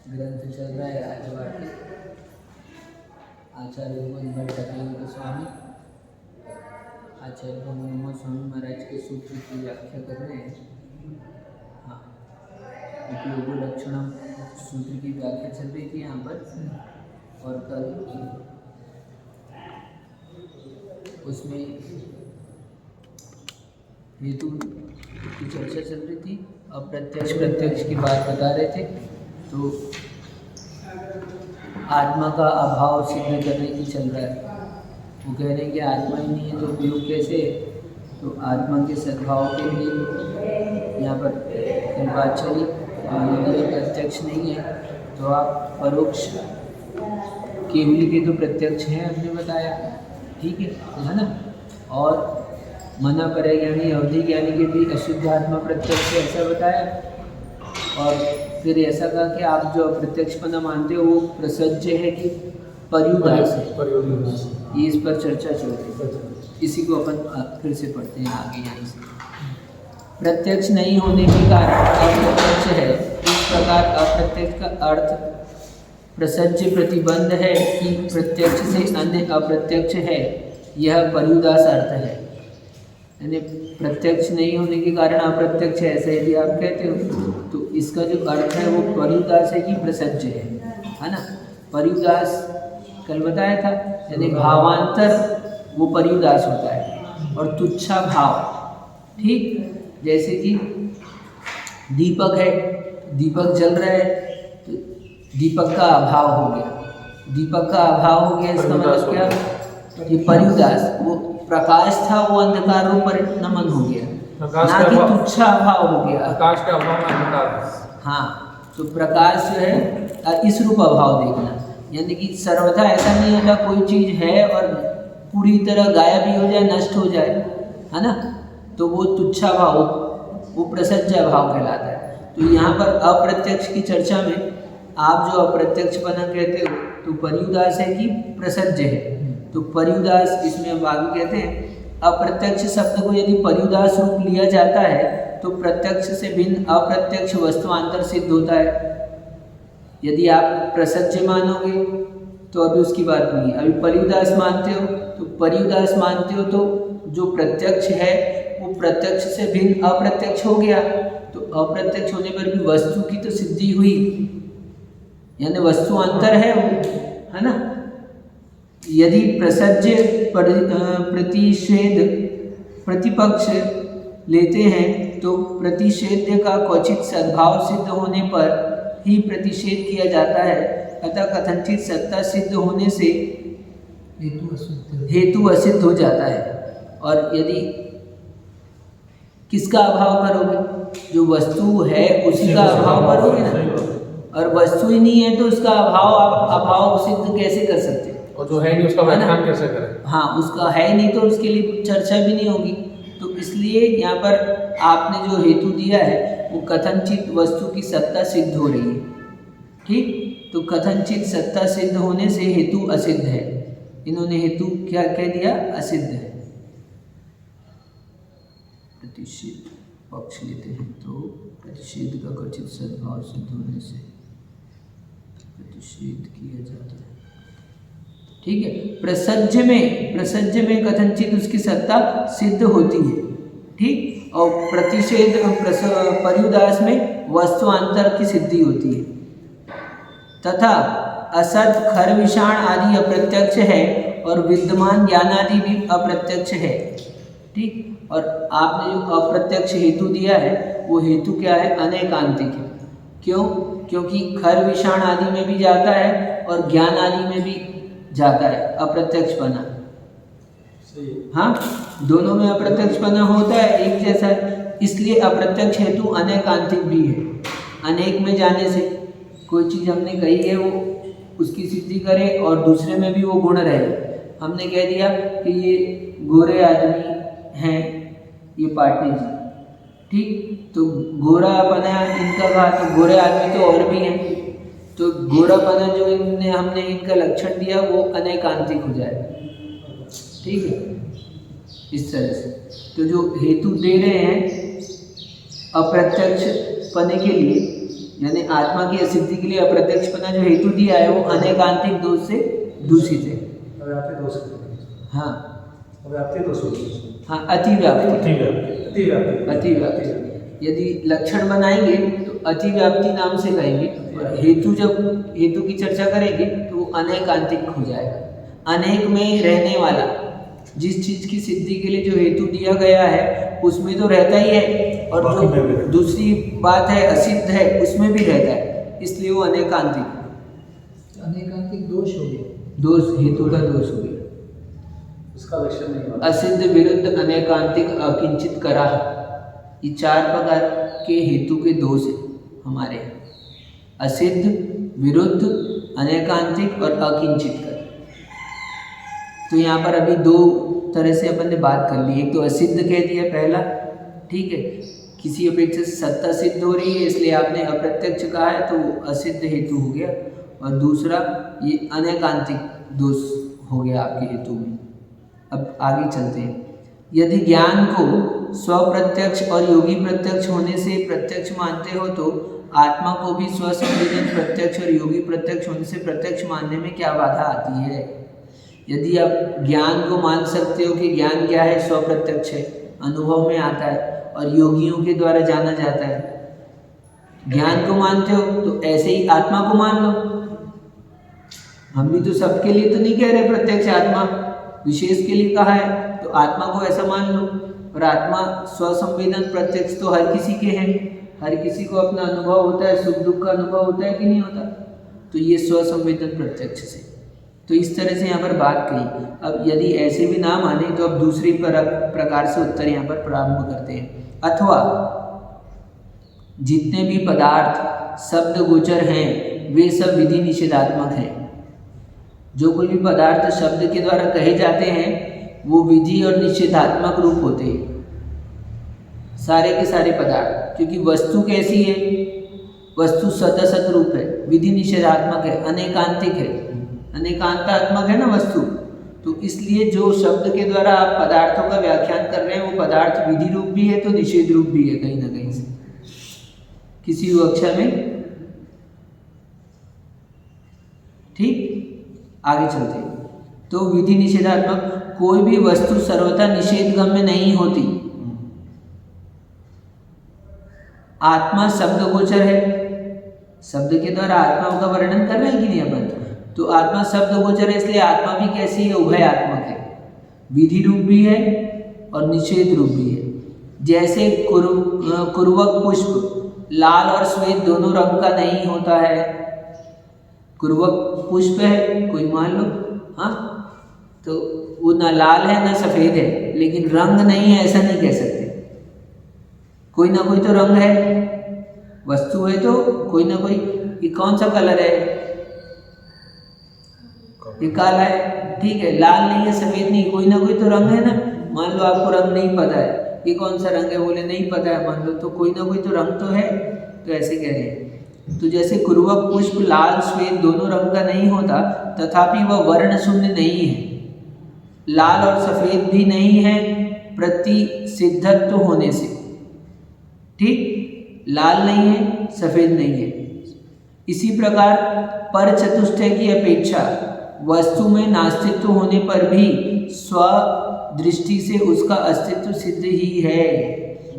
ग्रंथ चल रहा है राजवाड़ी आचार्य भट्टाचार्य स्वामी आचार्य मनोहर स्वामी महाराज के सूत्र की व्याख्या कर रहे हैं। हाँ, उपयोग लक्षणम सूत्र की व्याख्या चल रही थी यहाँ पर, और कल उसमें हेतु की चर्चा चल रही थी। अप्रत्यक्ष प्रत्यक्ष की बात बता रहे थे, तो आत्मा का अभाव सिद्ध करने की चल रहा है। वो कह रहे हैं कि आत्मा ही नहीं है तो उपयोग कैसे है। तो आत्मा के सद्भाव के लिए यहाँ पर कल बात चली। यदि प्रत्यक्ष नहीं है तो आप परोक्ष केवली के तो प्रत्यक्ष हैं, हमने बताया, ठीक है ना। और मना परे ज्ञानी अवधि ज्ञानी के भी अशुद्ध आत्मा प्रत्यक्ष है, ऐसा बताया। और फिर ऐसा कहा कि आप जो अप्रत्यक्षपना मानते हो वो प्रसज्य है कि पर्युदास है। ये इस पर चर्चा चल रही है, इसी को अपन फिर से पढ़ते हैं आगे। यहाँ से प्रत्यक्ष नहीं होने के कारण अप्रत्यक्ष है। इस प्रकार अप्रत्यक्ष का अर्थ प्रसज्य प्रतिबंध है कि प्रत्यक्ष से अन्य अप्रत्यक्ष है, यह पर्युदास अर्थ है। यानी प्रत्यक्ष नहीं होने के कारण अप्रत्यक्ष है, ऐसा यदि आप कहते हो तो इसका जो अर्थ है वो पर्युदास है कि प्रसज्य है ना। पर्युदास कल बताया था, यानी भावांतर वो पर्युदास होता है। और तुच्छा भाव, ठीक, जैसे कि दीपक है, दीपक जल रहा है तो दीपक का अभाव हो गया। दीपक का अभाव हो गया इसका मतलब क्या, ये पर्युदास, वो प्रकाश था वो अंधकार रूप परिणमन हो गया, ना कि तुच्छा अभाव हो गया। प्रकाश का अभाव में अंधकार। हाँ, तो प्रकाश जो है इस रूप अभाव देखना, यानी कि सर्वथा ऐसा नहीं होता कोई चीज़ है और पूरी तरह गायब ही हो जाए, नष्ट हो जाए, है ना। तो वो तुच्छा भाव, वो प्रसज्य भाव कहलाता है। तो यहाँ पर अप्रत्यक्ष की चर्चा में आप जो अप्रत्यक्षपना कहते हो तो पर्युदास है कि प्रसज्य है। तो पर्युदास इसमें हम आगे कहते हैं, अप्रत्यक्ष शब्द को यदि पर्युदास रूप लिया जाता है तो प्रत्यक्ष से भिन्न अप्रत्यक्ष वस्तुअंतर सिद्ध होता है। यदि आप प्रसज्य मानोगे तो अभी उसकी बात नहीं है, अभी पर्युदास मानते हो तो पर्युदास मानते हो तो जो प्रत्यक्ष है वो प्रत्यक्ष से भिन्न अप्रत्यक्ष हो गया। तो अप्रत्यक्ष होने पर भी वस्तु की तो सिद्धि हुई, यानी वस्तु अंतर है ना। यदि प्रसज्य प्रतिषेध प्रतिपक्ष लेते हैं तो प्रतिषेध्य का क्वचित सद्भाव सिद्ध होने पर ही प्रतिषेध किया जाता है। अतः कथनचित सत्ता सिद्ध होने से हेतु असिद्ध हो जाता है। और यदि किसका अभाव करोगे, जो वस्तु है उसी का अभाव करोगे ना, और वस्तु ही नहीं है तो उसका अभाव आप अभाव सिद्ध कैसे कर सकते हैं। और जो है नहीं उसका व्याख्यान कैसे करें। हाँ, उसका है नहीं तो उसके लिए चर्चा भी नहीं होगी। तो इसलिए यहाँ पर आपने जो हेतु दिया है वो कथनचित वस्तु की सत्ता सिद्ध हो रही है, ठीक। तो कथनचित सत्ता सिद्ध होने से हेतु असिद्ध है। इन्होंने हेतु क्या कह दिया, असिद्ध है। प्रतिषेध पक्ष लेते हैं तो प्रतिषेध का क्वचित सद्भाव सिद्ध होने से प्रतिषेध किया जाता है, ठीक है। प्रसज्य में कथनचित उसकी सत्ता सिद्ध होती है, ठीक। और प्रतिषेध पर्युदास में वस्तुअंतर की सिद्धि होती है। तथा असत खर विषाण आदि अप्रत्यक्ष है और विद्यमान ज्ञान आदि भी अप्रत्यक्ष है, ठीक। और आपने जो अप्रत्यक्ष हेतु दिया है वो हेतु क्या है, अनैकांतिक है। क्यों, क्योंकि खर विषाण आदि में भी जाता है और ज्ञान आदि में भी जाता है अप्रत्यक्षपना। हाँ, दोनों में अप्रत्यक्षपना होता है, एक जैसा है। इसलिए अप्रत्यक्ष हेतु अनैकांतिक भी है। अनेक में जाने से कोई चीज़ हमने कही है वो उसकी सिद्धि करे और दूसरे में भी वो गुण रहे। हमने कह दिया कि ये गोरे आदमी हैं, ये पाटनी जी, ठीक। तो गोरा पना इनका कहा तो गोरे आदमी तो और भी हैं, तो गोरापना जो इनने हमने इनका लक्षण दिया वो अनैकांतिक हो जाएगा, ठीक है। इस तरह से तो जो हेतु दे रहे हैं अप्रत्यक्ष पने के लिए यानी आत्मा की असिद्धि के लिए अप्रत्यक्षपना जो हेतु दिया है वो अनेकांतिक दोष से दूषित है। अव्याप्ति दोष। हाँ अव्याप्ति दोष। हाँ, अतिव्याप्ति। अतिव्याप्ति। अतिव्याप्ति यदि लक्षण बनाएंगे तो अतिव्याप्ति नाम से कहेंगे, और हेतु जब हेतु की चर्चा करेंगे तो वो अनेकांतिक हो जाएगा। अनेक में रहने वाला, जिस चीज की सिद्धि के लिए जो हेतु दिया गया है उसमें तो रहता ही है, और जो दूसरी बात है असिद्ध है उसमें भी रहता है, इसलिए वो अनेकांतिक। अनेकांतिक दोष हो गया, दोष हेतु का दोष हो गया। उसका लक्षण नहीं होता। असिद्ध विरुद्ध अनेकांतिक अकिंचित करा, ये 4 प्रकार के हेतु के दोष हैं हमारे। असिद्ध, विरुद्ध, अनेकांतिक और अकिंचित कर। तो यहाँ पर अभी 2 तरह से अपन ने बात कर ली। एक तो असिद्ध कह दिया पहला, ठीक है, किसी अपेक्षा से सत्ता सिद्ध हो रही है इसलिए आपने अप्रत्यक्ष कहा है तो असिद्ध हेतु हो गया, और दूसरा ये अनेकांतिक दोष हो गया आपके हेतु में। अब आगे चलते हैं। यदि ज्ञान को स्वप्रत्यक्ष और योगी प्रत्यक्ष होने से प्रत्यक्ष मानते हो तो आत्मा को भी स्वसंवेदन प्रत्यक्ष और योगी प्रत्यक्ष होने से प्रत्यक्ष मानने में क्या बाधा आती है? यदि आप ज्ञान को मान सकते हो कि ज्ञान क्या है, स्वप्रत्यक्ष है, अनुभव में आता है और योगियों के द्वारा जाना जाता है, ज्ञान को मानते हो तो ऐसे ही आत्मा को मान लो। हम भी तो सबके लिए तो नहीं कह रहे प्रत्यक्ष आत्मा, विशेष के लिए कहा है तो आत्मा को ऐसा मान लो। और आत्मा स्वसंवेदन प्रत्यक्ष तो हर किसी के हैं, हर किसी को अपना अनुभव होता है, सुख दुख का अनुभव होता है कि नहीं होता, तो ये स्वसंवेदन प्रत्यक्ष से। तो इस तरह से यहाँ पर बात कही। अब यदि ऐसे भी ना माने तो अब दूसरी प्रकार से उत्तर यहाँ पर प्रारंभ करते हैं। अथवा जितने भी पदार्थ शब्द गोचर हैं वे सब विधि निषेधात्मक हैं। जो कोई भी पदार्थ शब्द के द्वारा कहे जाते हैं वो विधि और निषेधात्मक रूप होते हैं, सारे के सारे पदार्थ। क्योंकि वस्तु कैसी है, वस्तु सत असत रूप है, विधि निषेधात्मक है, अनेकांतिक है, अनेकांतात्मक है ना वस्तु। तो इसलिए जो शब्द के द्वारा आप पदार्थों का व्याख्यान कर रहे हैं वो पदार्थ विधि रूप भी है तो निषेध रूप भी है कहीं ना कहीं से, किसी कक्षा में। ठीक, आगे चलते हैं। तो विधि निषेधात्मक, कोई भी वस्तु सर्वथा निषेधगम्य नहीं होती। आत्मा शब्द गोचर है, शब्द के द्वारा आत्मा का वर्णन कर रहे हैं कि नहीं अपन, तो आत्मा शब्द गोचर है इसलिए आत्मा भी कैसी है, उभयात्मक है, विधि रूप भी है और निषेध रूप भी है। जैसे कुर्वक पुष्प लाल और श्वेत दोनों रंग का नहीं होता है। कुर्वक पुष्प है कोई मान लो, हाँ, तो वो ना लाल है ना सफ़ेद है, लेकिन रंग नहीं है ऐसा नहीं कह सकते। कोई ना कोई तो रंग है, वस्तु है तो कोई ना कोई। ये कौन सा कलर है, ये काला है, ठीक है, लाल नहीं है सफ़ेद नहीं, कोई ना कोई तो रंग है ना। मान लो आपको रंग नहीं पता है, ये कौन सा रंग है, बोले नहीं पता है, मान लो, तो कोई ना कोई तो रंग तो है, तो ऐसे कह रहे हैं। तो जैसे कुर्वक पुष्प लाल श्वेत दोनों रंग का नहीं होता तथापि वह वर्ण शून्य नहीं है, लाल और सफ़ेद भी नहीं है प्रतिसिद्धत्व होने से। ठीक, लाल नहीं है सफ़ेद नहीं है। इसी प्रकार पर चतुष्टय की अपेक्षा वस्तु में नास्तित्व होने पर भी स्वदृष्टि से उसका अस्तित्व सिद्ध ही है।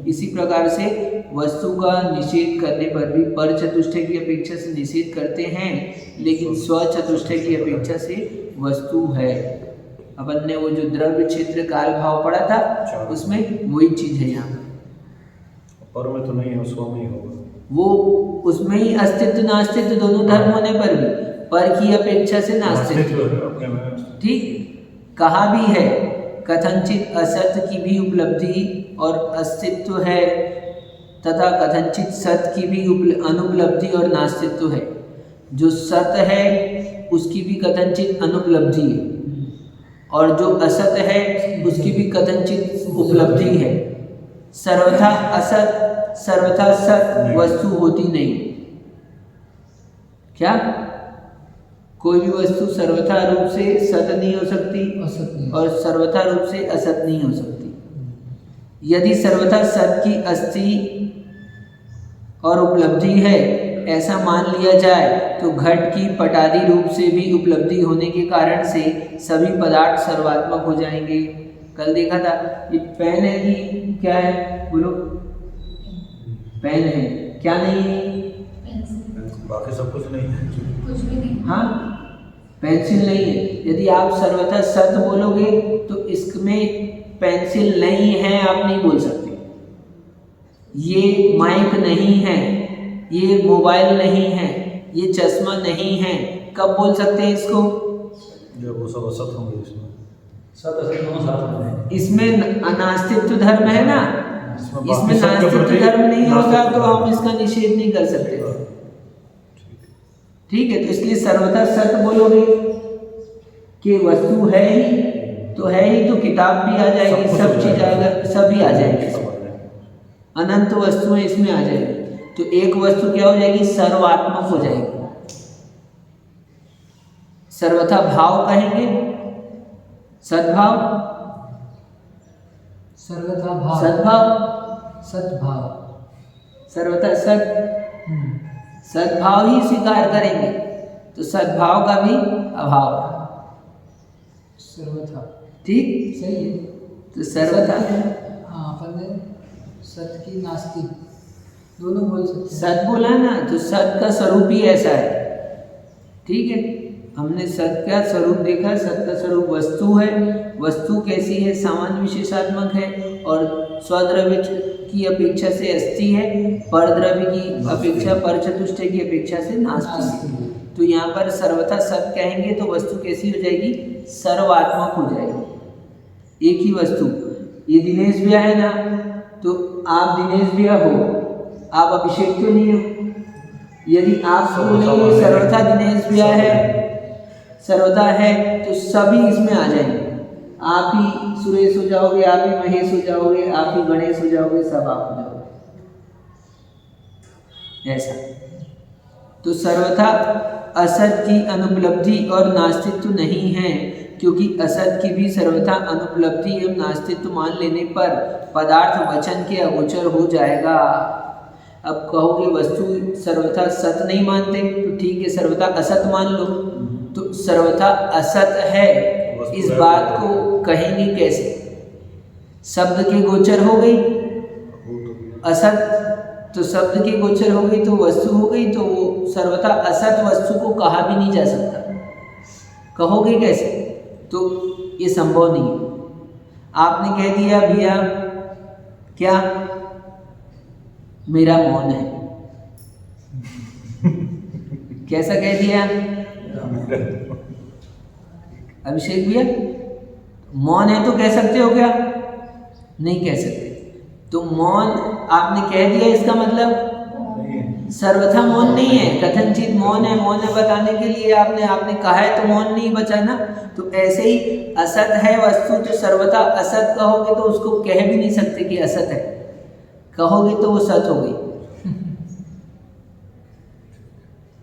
इसी प्रकार से वस्तु का निषेध करने पर भी पर चतुष्टय की अपेक्षा से निषेध करते हैं, लेकिन स्व चतुष्टय की अपेक्षा से वस्तु है। अपन ने वो जो द्रव्य क्षेत्र काल भाव पढ़ा था उसमें वही चीज है यहाँ पर में तो नहीं है, स्व में ही होगा वो, उसमें ही अस्तित्व नास्तित्व दोनों धर्म होने पर भी पर की अपेक्षा से नास्तित्व। ठीक, कहा भी है कथनचित असत की भी उपलब्धि और अस्तित्व है तथा कथनचित सत की भी अनुपलब्धि और नास्तित्व है। जो सत है उसकी भी कथनचित अनुपलब्धि है और जो असत है उसकी भी कथनचित उपलब्धि है। सर्वथा असत सर्वथा सत वस्तु होती नहीं। क्या कोई भी वस्तु सर्वथा रूप से सत नहीं हो सकती और सर्वथा रूप से असत नहीं हो सकती। यदि सर्वथा सत की अस्थि और उपलब्धि है ऐसा मान लिया जाए तो घट की पटादी रूप से भी उपलब्धि होने के कारण से सभी पदार्थ सर्वात्मक हो जाएंगे। कल देखा था ये पेन है कि क्या है, बोलो। पेन है, क्या नहीं है? बाकी सब कुछ नहीं है। कुछ भी नहीं। हाँ, पेंसिल नहीं है। यदि आप सर्वथा सत्य बोलोगे तो इसमें पेंसिल नहीं है आप नहीं बोल सकते। ये माइक नहीं है, ये मोबाइल नहीं है, ये चश्मा नहीं है, कब बोल सकते हैं इसको? जब वो सब असत होंगे इसमें। सत असत दोनों साथ में। इसमें अनास्तित्व धर्म है ना, इसमें नास्तित्व धर्म नहीं होता तो हम इसका निषेध नहीं कर सकते। ठीक है, तो इसलिए सर्वथा सत्य बोलोगे कि वस्तु है ही तो है ही, तो किताब भी आ जाएगी, सब चीज आएगा, सभी आ जाएंगे, अनंत वस्तुएं इसमें आ जाएगी। तो एक वस्तु क्या हो जाएगी? सर्वात्मक हो जाएगी। सर्वथा भाव कहेंगे, सद्भाव, सर्वथा भाव, सद्भाव, सद्भाव, सर्वथा सत, सद्भाव ही स्वीकार करेंगे तो सद्भाव का भी अभाव। सर्वथा ठीक, सही है। तो सर्वथा हाँ, अपन ने सत की नास्तिक दोनों बोल सकते हैं। सत बोला ना, तो सत का स्वरूप ही ऐसा है। ठीक है, हमने सत का स्वरूप देखा। सत का स्वरूप वस्तु है। वस्तु कैसी है? सामान्य विशेषात्मक है और स्वद्रव्य की अपेक्षा से अस्थि है, परद्रव्य की अपेक्षा, पर चतुष्टय की अपेक्षा से नास्ति है। तो यहाँ पर सर्वथा सत कहेंगे तो वस्तु कैसी हो जाएगी? सर्वात्मक हो जाएगी। एक ही वस्तु, ये दिनेश भैया है ना, तो आप दिनेश भैया हो, आप अभिषेक तो नहीं हो। यदि आप बोलेंगे सर्वथा दिनेश भैया है, सर्वथा है, तो सभी इसमें आ जाएंगे। आप ही सुरेश हो जाओगे, आप ही महेश हो जाओगे, आप ही गणेश हो जाओगे, सब आप हो जाओगे। ऐसा तो सर्वथा असत की अनुपलब्धि और नास्तित्व नहीं है, क्योंकि असत की भी सर्वथा अनुपलब्धि एवं नास्तित्व मान लेने पर पदार्थ वचन के अगोचर हो जाएगा। अब कहोगे वस्तु सर्वथा सत नहीं मानते, तो ठीक है, सर्वथा असत मान लो। तो सर्वथा असत है, इस बात को कहेंगे कैसे? शब्द के गोचर हो गई असत, तो शब्द के गोचर हो गई तो वस्तु हो गई, तो वो सर्वथा असत वस्तु को कहा भी नहीं जा सकता। कहोगे कैसे? तो ये संभव नहीं है। आपने कह दिया भैया क्या मेरा मौन है, कैसा कह दिया अभिषेक भैया? मौन है तो कह सकते हो क्या? नहीं कह सकते। तो मौन आपने कह दिया, इसका मतलब सर्वथा मौन नहीं है, कथनचित मौन है। मौन है बताने के लिए आपने कहा है तो मौन नहीं बचा ना। तो ऐसे ही असत है वस्तु, तो सर्वथा असत कहोगे तो उसको कह भी नहीं सकते कि असत है, कहोगे तो वो सत हो गई।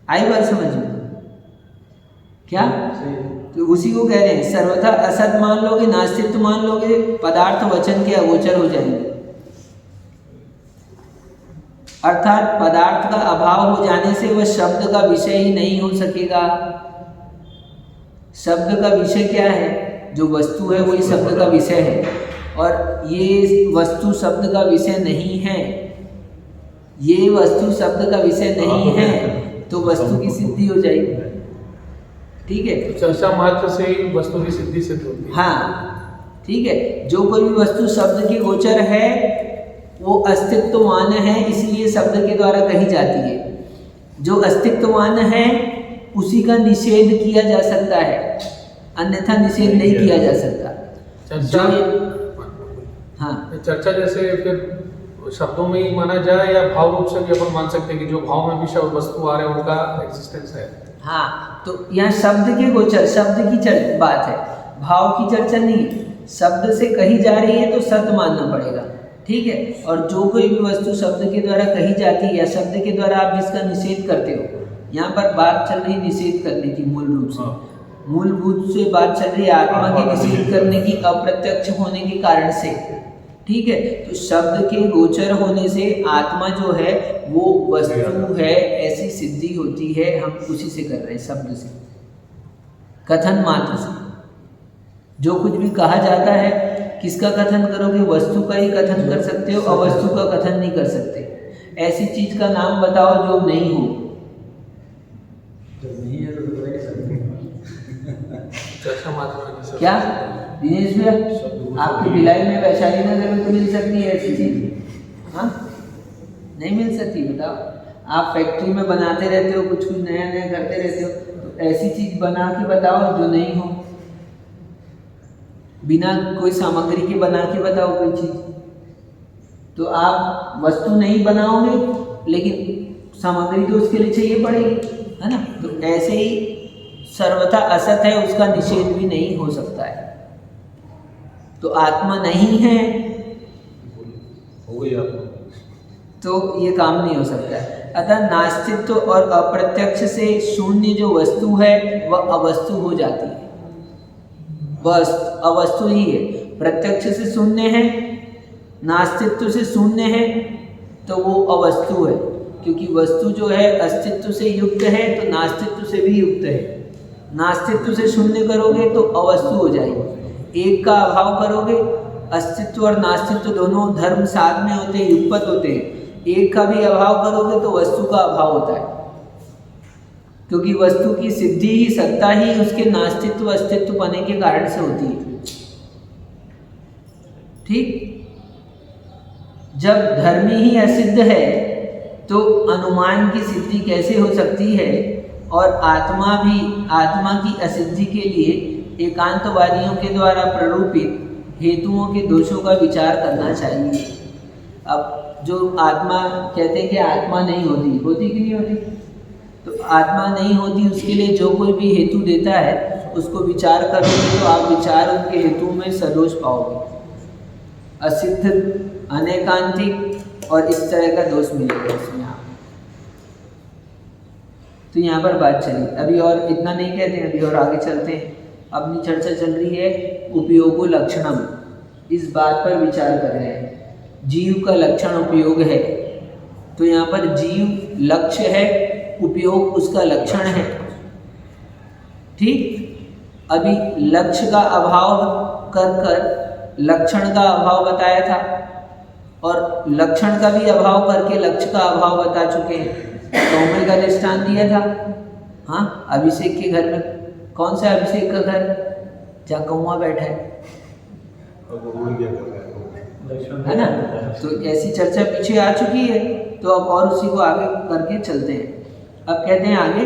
आई बात समझ में क्या? तो उसी को कह रहे हैं, सर्वथा असत मान लोगे, नास्तित्व मान लोगे, पदार्थ वचन के अगोचर हो जाएंगे। अर्थात पदार्थ का अभाव हो जाने से वह शब्द का विषय ही नहीं हो सकेगा। शब्द का विषय क्या है? जो वस्तु है वही शब्द का विषय है, और ये वस्तु शब्द का विषय नहीं है। ये वस्तु शब्द का विषय नहीं है, तो वस्तु की सिद्धि हो जाएगी। ठीक है, तो चर्चा मात्र से ही वस्तु की सिद्धि सिद्ध होती है। हाँ ठीक है, जो कोई भी वस्तु शब्द की गोचर है वो अस्तित्ववान है, इसलिए शब्द के द्वारा कही जाती है। जो अस्तित्ववान है उसी का निषेध किया जा सकता है, अन्यथा निषेध नहीं किया जा सकता। चर्चा, हाँ, चर्चा जैसे फिर शब्दों में ही माना जाए या भाव रूप से भी अपन मान सकते हैं कि जो भाव में भी शब्द वस्तु आ रहे हैं उनका एग्जिस्टेंस है। हाँ, तो यहाँ शब्द के गोचर, शब्द की बात है, भाव की चर्चा नहीं। शब्द से कही जा रही है तो सत्य मानना पड़ेगा। ठीक है, और जो कोई भी वस्तु शब्द के द्वारा कही जाती है या शब्द के द्वारा आप जिसका निषेध करते हो, यहाँ पर बात चल रही निषेध करने की, मूल रूप से मूलभूत से बात चल रही है आत्मा के निषेध करने की, अप्रत्यक्ष होने के कारण से। ठीक है, तो शब्द के गोचर होने से आत्मा जो है वो वस्तु है ऐसी सिद्धि होती है। हम उसी से कर रहे हैं, शब्द से, कथन मात्र से। जो कुछ भी कहा जाता है किसका कथन करोगे? वस्तु का ही कथन कर सकते हो, अवस्तु का कथन नहीं कर सकते। ऐसी चीज का नाम बताओ जो नहीं हो। नहीं है तो बता ही सकते। चर्चा मात्र में सर। क्या दिनेश भैया, आपकी भिलाई में वैशाली नगर में तो मिल सकती है ऐसी चीज? हाँ, नहीं मिल सकती। बताओ, आप फैक्ट्री में बनाते रहते हो, कुछ कुछ नया नया करते रहते हो, तो ऐसी चीज बना के बताओ जो नहीं हो। बिना कोई सामग्री के बना के बताओ कोई चीज, तो आप वस्तु नहीं बनाओगे, लेकिन सामग्री तो उसके लिए चाहिए पड़ेगी, है ना? तो ऐसे ही सर्वथा असत है, उसका निषेध भी नहीं हो सकता है। तो आत्मा नहीं है हो गई आपको। तो ये काम नहीं हो सकता है। अतः नास्तित्व और अप्रत्यक्ष से शून्य जो वस्तु है वह अवस्तु हो जाती है, बस अवस्तु ही है। प्रत्यक्ष से शून्य है, नास्तित्व से शून्य है, तो वो अवस्तु है। क्योंकि वस्तु जो है अस्तित्व से युक्त है, तो नास्तित्व से भी युक्त है। नास्तित्व से शून्य करोगे तो अवस्तु हो जाएगी। एक का अभाव करोगे, अस्तित्व और नास्तित्व दोनों धर्म साथ में होते हैं, युगपत होते हैं। एक का भी अभाव करोगे तो वस्तु का अभाव होता है, क्योंकि वस्तु की सिद्धि ही, सत्ता ही उसके नास्तित्व अस्तित्व बने के कारण से होती है। ठीक, जब धर्म ही असिद्ध है तो अनुमान की सिद्धि कैसे हो सकती है? और आत्मा भी, आत्मा की असिद्धि के लिए एकांतवादियों के द्वारा प्ररूपित हेतुओं के दोषों का विचार करना चाहिए। अब जो आत्मा कहते हैं कि आत्मा नहीं होती, होती कि नहीं होती? तो आत्मा नहीं होती, उसके लिए जो कोई भी हेतु देता है उसको विचार करोगे तो आप विचार उनके हेतु में सदोष पाओगे। असिद्ध, अनेकांतिक और इस तरह का दोष मिलेगा इसमें आप। तो यहाँ पर बात चली। अभी और इतना नहीं कहते हैं, अभी और आगे चलते हैं। अपनी चर्चा चल रही है उपयोगो लक्षणम, इस बात पर विचार कर रहे हैं। जीव का लक्षण उपयोग है, तो यहाँ पर जीव लक्ष्य है, उपयोग उसका लक्षण है। ठीक, अभी लक्ष्य का अभाव कर लक्षण का अभाव बताया था, और लक्षण का भी अभाव करके लक्ष्य का अभाव बता चुके हैं। कौमे का दृष्टांत दिया था। हाँ, अभिषेक के घर में, कौन सा अभिषेक का घर जहाँ कौवा बैठा है ना? तो ऐसी चर्चा पीछे आ चुकी है, तो अब और उसी को आगे करके चलते हैं। अब कहते हैं आगे,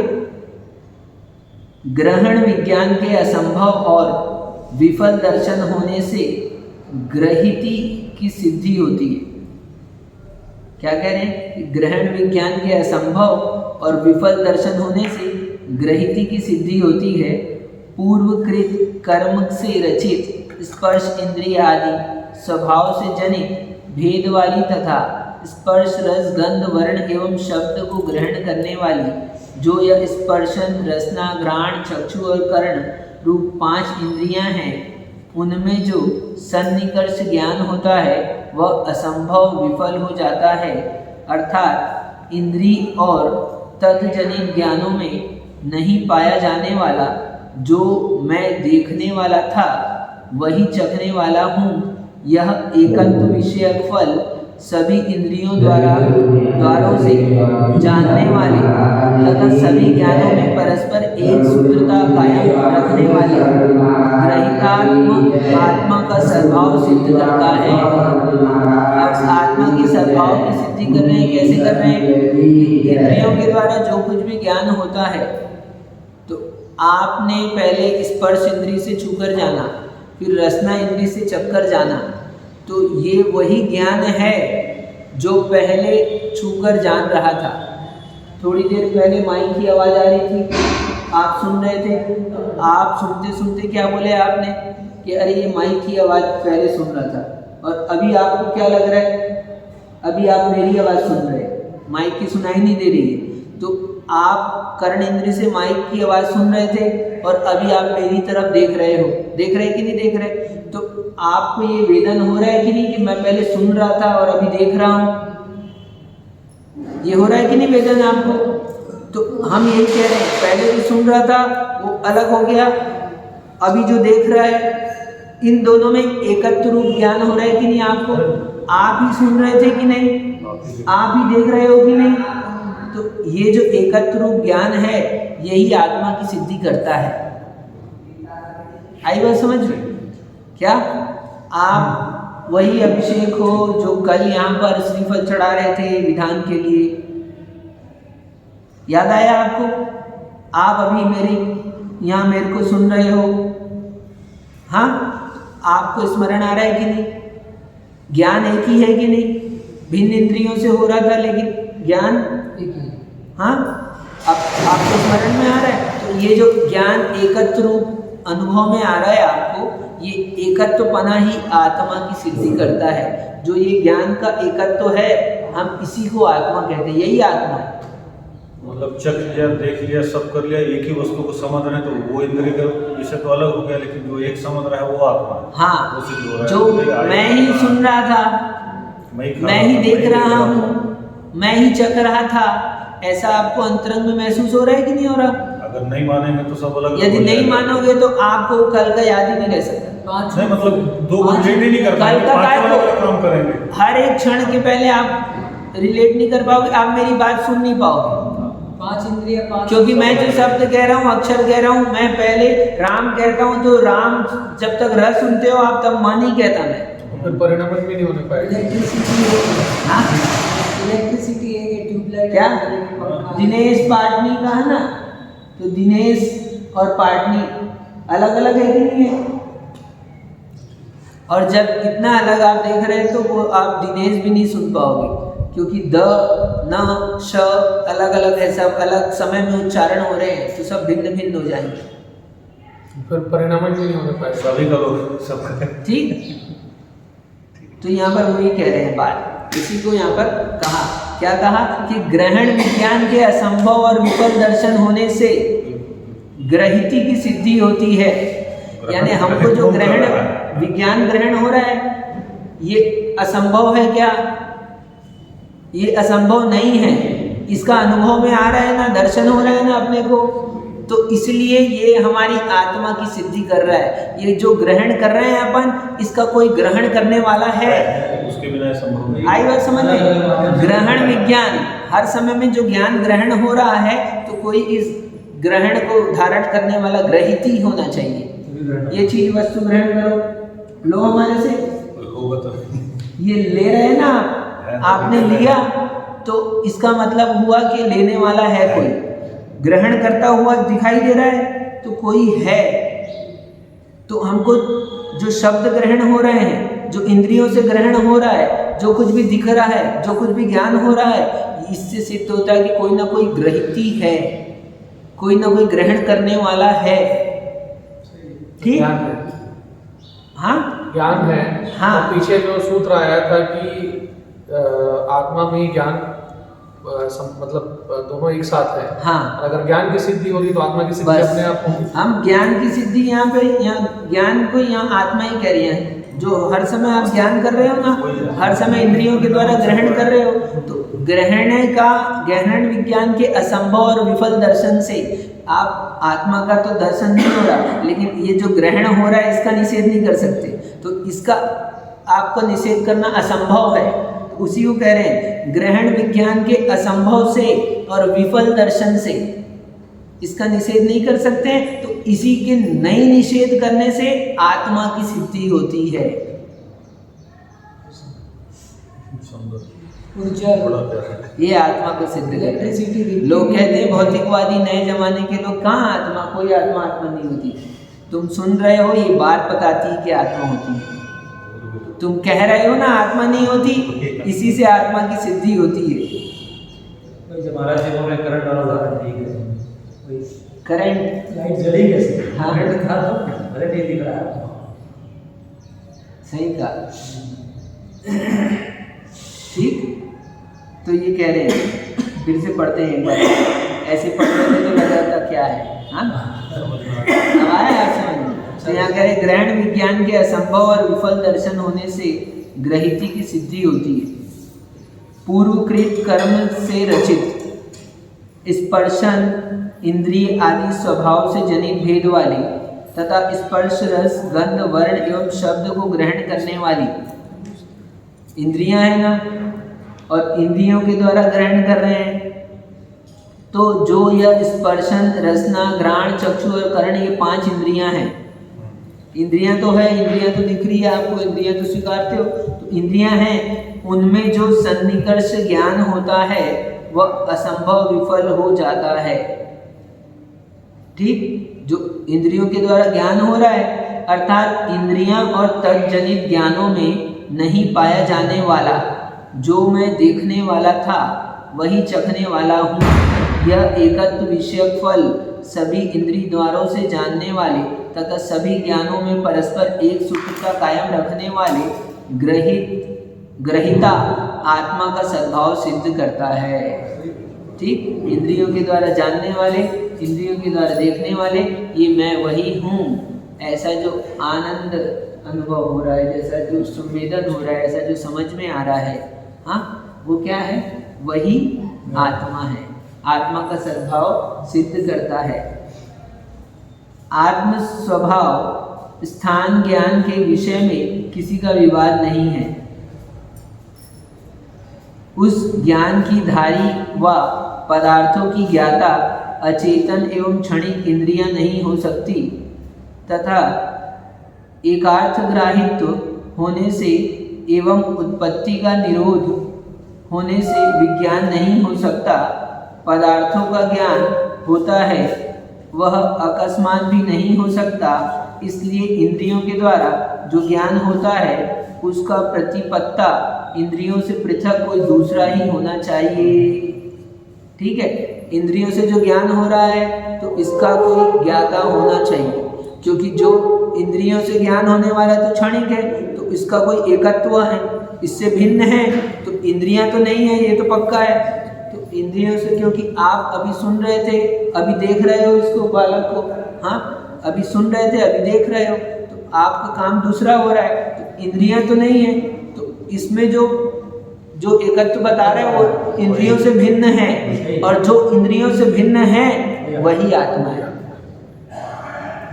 ग्रहण विज्ञान के असंभव और विफल दर्शन होने से ग्रहिति की सिद्धि होती है। क्या कह रहे हैं? ग्रहण विज्ञान के असंभव और विफल दर्शन होने से ग्रहिति की सिद्धि होती है। पूर्वकृत कर्म से रचित स्पर्श इंद्रिय आदि स्वभाव से जनित भेद वाली तथा स्पर्श रस गंध वर्ण एवं शब्द को ग्रहण करने वाली जो यह स्पर्शन रसना घ्राण चक्षु और कर्ण रूप 5 इंद्रियां हैं, उनमें जो सन्निकर्ष ज्ञान होता है वह असंभव विफल हो जाता है। अर्थात इंद्रिय और तत्जनित ज्ञानों में नहीं पाया जाने वाला जो मैं देखने वाला था वही चखने वाला हूँ, यह एकत्व विषयक फल सभी इंद्रियों द्वारों से जानने वाले तथा सभी ज्ञानों में परस्पर एक सूत्रता कायम रखने वाले ग्रहितात्म आत्मा का सद्भाव सिद्ध करता है। अब आत्मा की सद्भाव की सिद्धि कर रहे हैं। कैसे कर रहे हैं? इंद्रियों के द्वारा जो कुछ भी ज्ञान होता है, तो आपने पहले स्पर्श इंद्रिय से छूकर जाना, फिर रसना इंद्रिय से चखकर जाना, तो ये वही ज्ञान है जो पहले छूकर जान रहा था। थोड़ी देर पहले माइक की आवाज़ आ रही थी, आप सुन रहे थे, तो आप सुनते सुनते क्या बोले आपने कि अरे ये माइक की आवाज़ पहले सुन रहा था, और अभी आपको क्या लग रहा है? अभी आप मेरी आवाज़ सुन रहे हैं, माइक की सुनाई नहीं दे रही है। तो आप कर्ण इंद्रिय से माइक की आवाज़ सुन रहे थे और अभी आप मेरी तरफ देख रहे हो। देख रहे कि नहीं देख रहे? तो आपको ये वेदन हो रहा है कि नहीं कि मैं पहले सुन रहा था और अभी देख रहा हूँ? ये हो रहा है कि नहीं वेदन आपको? तो हम यही कह रहे हैं, पहले जो सुन रहा था वो अलग हो गया, अभी जो देख रहा है, इन दोनों में एकत्व रूप ज्ञान हो रहा है कि नहीं आपको? आप ही सुन रहे थे कि नहीं? आप ही देख रहे हो कि नहीं? तो ये जो एकत्व रूप ज्ञान है यही आत्मा की सिद्धि करता है। आई बात समझ में? क्या आप वही अभिषेक हो जो कल यहाँ पर श्रीफल चढ़ा रहे थे विधान के लिए, याद आया आपको? आप अभी यहाँ मेरे को सुन रहे हो, हाँ? आपको स्मरण आ रहा है कि नहीं? ज्ञान एक ही है कि नहीं? भिन्न इंद्रियों से हो रहा था लेकिन ज्ञान एक ही। हाँ, अब आपको स्मरण में आ रहा है। तो ये जो ज्ञान एकत्व रूप अनुभव में आ रहा है आपको, ये एकत्वपना ही आत्मा की सिद्धि करता है। जो ये ज्ञान का एकत्व है, हम इसी को आत्मा कहते हैं। यही आत्मा है। मतलब चख लिया, देख लिया, सब कर लिया, एक ही वस्तु को समझ रहे हैं, तो वो इंद्रिय का विषय तो अलग हो गया, लेकिन जो एक समझ रहा है वो आत्मा है। हाँ, वो सिद्ध हो रहा है। जो मैं ही सुन रहा था, मैं ही देख रहा हूँ, मैं ही चख रहा था, ऐसा आपको अंतरंग में महसूस हो रहा है कि नहीं हो रहा? अगर नहीं मानेंगे तो सब अलग। यदि नहीं मानोगे तो आपको कल का याद ही नहीं रह सकता। नहीं, मतलब दो रिलेट ही नहीं कर पाएंगे, कल का पांचों काय को अलग काम करेंगे। हर एक क्षण के पहले आप रिलेट नहीं कर पाओगे, आप मेरी बात सुन नहीं पाओगे। पांच इंद्रिय, पांच, क्योंकि मैं जो शब्द कह रहा हूँ, अक्षर कह रहा हूँ, मैं पहले राम कहता हूँ तो राम जब तक रस सुनते हो आप तब मां नहीं कहता मैं। फिर परिणाम भी नहीं होने पाएगा। हाँ, इलेक्ट्रिसिटी है, ये ट्यूबलाइट क्या दिनेश पाटनी कहा ना, तो दिनेश और पाटनी अलग अलग है कि नहीं है? और जब इतना अलग आप देख रहे हैं तो वो आप दिनेश भी नहीं सुन पाओगे, क्योंकि द न श अलग अलग है, सब अलग समय में उच्चारण हो रहे हैं, तो सब भिन्न भिन्न हो जाएंगे। फिर परिणाम भी नहीं होने पाएगा। सभी का लोग सब ठीक। तो यहाँ पर वही कह रहे हैं बात, इसी को यहाँ पर कहा, क्या कहा कि ग्रहण विज्ञान के असंभव और विफल दर्शन होने से ग्रहिति की सिद्धि होती है। यानी हमको जो ग्रहण विज्ञान ग्रहण हो रहा है ये असंभव है क्या? ये असंभव नहीं है, इसका अनुभव में आ रहा है ना, दर्शन हो रहा है ना अपने को, तो इसलिए ये हमारी आत्मा की सिद्धि कर रहा है। ये जो ग्रहण कर रहे हैं अपन, इसका कोई ग्रहण करने वाला है? उसके बिना संभव नहीं। आई बात समझ में? ग्रहण विज्ञान, हर समय में जो ज्ञान ग्रहण हो रहा है तो कोई इस ग्रहण को धारण करने वाला ग्रहित ही होना चाहिए। ये चीज वस्तु ग्रहण करो, लो हमारे से, होगा तो ये ले रहे हैं ना, आपने लिया तो इसका मतलब हुआ कि लेने वाला है कोई, ग्रहण करता हुआ दिखाई दे रहा है तो कोई है। तो हमको जो शब्द ग्रहण हो रहे हैं, जो इंद्रियों से ग्रहण हो रहा है, जो कुछ भी दिख रहा है, जो कुछ भी ज्ञान हो रहा है, इससे सिद्ध होता है कि कोई ना कोई ग्रहिती है, कोई ना कोई ग्रहण करने वाला है। ठीक, ज्ञान है। हाँ ज्ञान है। हाँ। तो पीछे जो सूत्र आया था कि आत्मा में ही ज्ञान मतलब दोनों एक साथ है। हाँ, अगर ज्ञान की सिद्धि होगी तो आत्मा की सिद्धि बस अपने आप होगी। हम ज्ञान की सिद्धि यहाँ पे, यहाँ ज्ञान को यहाँ आत्मा ही कह रही है। जो हर समय आप ज्ञान कर रहे हो ना, हर समय इंद्रियों के द्वारा ग्रहण कर रहे हो, तो ग्रहण विज्ञान के असंभव और विफल दर्शन से आप आत्मा का तो दर्शन नहीं हो रहा, लेकिन ये जो ग्रहण हो रहा है इसका निषेध नहीं कर सकते, तो इसका आपको निषेध करना असंभव है। उसी को कह रहे हैं, ग्रहण विज्ञान के असंभव से और विफल दर्शन से इसका निषेध नहीं कर सकते, तो इसी के नहीं निषेध करने से आत्मा की सिद्धि होती है। ऊर्जा, बड़ा प्यारा है। ये आत्मा को सिद्ध करते इलेक्ट्रिसिटी हैं। लोग कहते हैं भौतिकवादी नए जमाने के लोग, कहाँ आत्मा, कोई आत्मा नहीं होती। तुम सुन रहे हो, ये बात बताती है कि आत्मा होती है। तुम कह रहे हो ना आत्मा नहीं होती, इसी से आत्मा की सिद्धि होती है। महाराज जी बोल रहे करंट वाला उदाहरण ठीक है। करंट, लाइट जली कैसे? हाँ। करंट था तो भले नहीं दिख रहा है। सही कहा। ठीक, तो ये कह रहे हैं, फिर से पढ़ते हैं एक बार, ऐसे पढ़ रहे थे तो लग रहा था क्या है। हाँ, अब आया समझ में? तो यहाँ कह रहे ग्रहण विज्ञान के असंभव और विफल दर्शन होने से ग्रहिति की सिद्धि होती है। पूर्वकृत कर्म से रचित स्पर्शन इंद्रिय आदि स्वभाव से जनित भेद वाली तथा स्पर्श रस गंध वर्ण एवं शब्द को ग्रहण करने वाली इंद्रियां है ना, और इंद्रियों के द्वारा ग्रहण कर रहे हैं। तो जो यह स्पर्शन रसना घ्राण चक्षु और कर्ण ये 5 इंद्रियां हैं। इंद्रियां तो है, इंद्रियां तो दिख रही है आपको, इंद्रियां तो स्वीकारते हो, तो इंद्रियां हैं, उनमें जो सन्निकर्ष ज्ञान होता है वह असंभव विफल हो जाता है। ठीक, जो इंद्रियों के द्वारा ज्ञान हो रहा है अर्थात इंद्रियां और तज्जनित ज्ञानों में नहीं पाया जाने वाला जो मैं देखने वाला था वही चखने वाला हूँ। यह एकत्व विषयक फल सभी इंद्रिय द्वारों से जानने वाले तथा सभी ज्ञानों में परस्पर एक सूत्रता कायम रखने वाले ग्रहिता आत्मा का सद्भाव सिद्ध करता है। ठीक, इंद्रियों के द्वारा जानने वाले, इंद्रियों के द्वारा देखने वाले, ये मैं वही हूँ, ऐसा जो आनंद अनुभव हो रहा है, जैसा जो संवेदन हो रहा है, ऐसा जो समझ में आ रहा है, हाँ, वो क्या है? वही आत्मा है। आत्मा का सद्भाव सिद्ध करता है। आत्म स्वभाव स्थान ज्ञान के विषय में किसी का विवाद नहीं है। उस ज्ञान की धारी व पदार्थों की ज्ञाता अचेतन एवं क्षणिक इंद्रियां नहीं हो सकती तथा एकार्थग्राहित्व होने से एवं उत्पत्ति का निरोध होने से विज्ञान नहीं हो सकता। पदार्थों का ज्ञान होता है, वह अकस्मात भी नहीं हो सकता, इसलिए इंद्रियों के द्वारा जो ज्ञान होता है उसका प्रतिपत्ता इंद्रियों से पृथक कोई दूसरा ही होना चाहिए। ठीक है, इंद्रियों से जो ज्ञान हो रहा है तो इसका कोई ज्ञाता होना चाहिए, क्योंकि जो इंद्रियों से ज्ञान होने वाला तो क्षणिक है, तो इसका कोई एकत्व है, इससे भिन्न है, तो इंद्रियां तो नहीं है, ये तो पक्का है। तो इंद्रियों से, क्योंकि आप अभी सुन रहे थे, अभी देख रहे हो इसको, बालक को, हाँ, अभी सुन रहे थे, अभी देख रहे हो, तो आपका काम दूसरा हो रहा है, तो इंद्रियां तो नहीं है, तो इसमें जो एकत्व बता रहे हैं वो इंद्रियों से भिन्न है, और जो इंद्रियों से भिन्न है वही आत्मा है।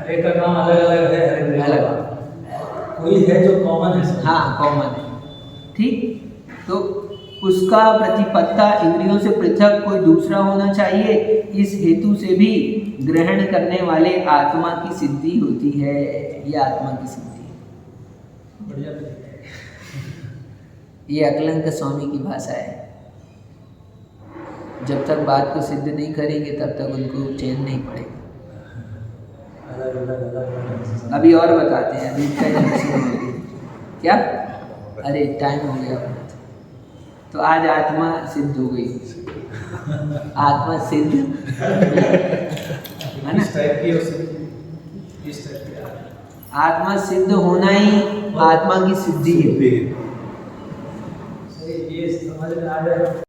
एक का काम अलग अलग है, अलग कोई है जो कॉमन है। हाँ, कॉमन है। ठीक, तो उसका प्रतिपत्ता इंद्रियों से पृथक कोई दूसरा होना चाहिए, इस हेतु से भी ग्रहण करने वाले आत्मा की सिद्धि होती है। ये आत्मा की सिद्धि है। बढ़िया। ये अकलंक स्वामी की भाषा है। जब तक बात को सिद्ध नहीं करेंगे तब तक उनको चैन नहीं पड़ेगा। अभी और बताते हैं, अभी क्या, अरे टाइम हो गया। तो आज आत्मा सिद्ध हो गई, आत्मा सिद्ध है ना। आत्मा सिद्ध होना ही आत्मा की सिद्धि है। ये समझ में आ जाए